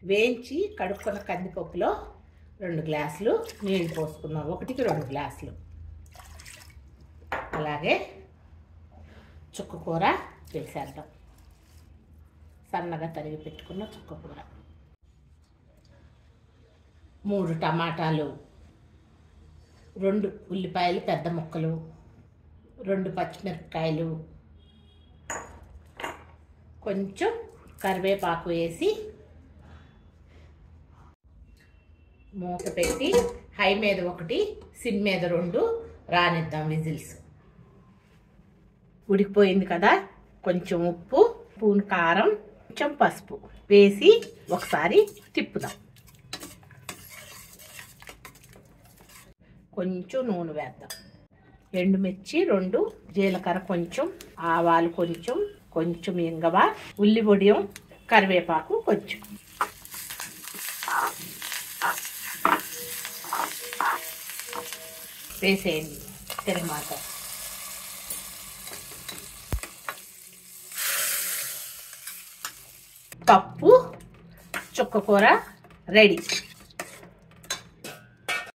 వేయించి కడుక్కున్న కందిపప్పులో 2 గ్లాసులు నీళ్ళు పోసుకున్నాం. 1కి 2 గ్లాసులు. అలాగే చుక్కకూర వేసేద్దాం. సన్నగా తరిగి పెట్టుకున్న చుక్కకూర, 3 టమాటాలు, 2 ఉల్లిపాయలు పెద్ద ముక్కలు, 2 పచ్చిమిరపకాయలు, కొంచెం కరివేపాకు వేసి మూత పెట్టి హై మీద 1, సిమ్ మీద 2 రానిద్దాం విజిల్స్. ఉడికిపోయింది కదా. కొంచెం ఉప్పు, స్పూన్ కారం, కొంచెం పసుపు వేసి ఒకసారి తిప్పుదాం. కొంచెం నూనె వేద్దాం. ఎండుమిర్చి 2, జీలకర్ర కొంచెం, ఆవాలు కొంచెం, కొంచెం ఇంగవ, ఉల్లి పొడియం, కరివేపాకు కొంచెం. వేసేయండి తిరగమాత. పప్పు చుక్కకూర రెడీ.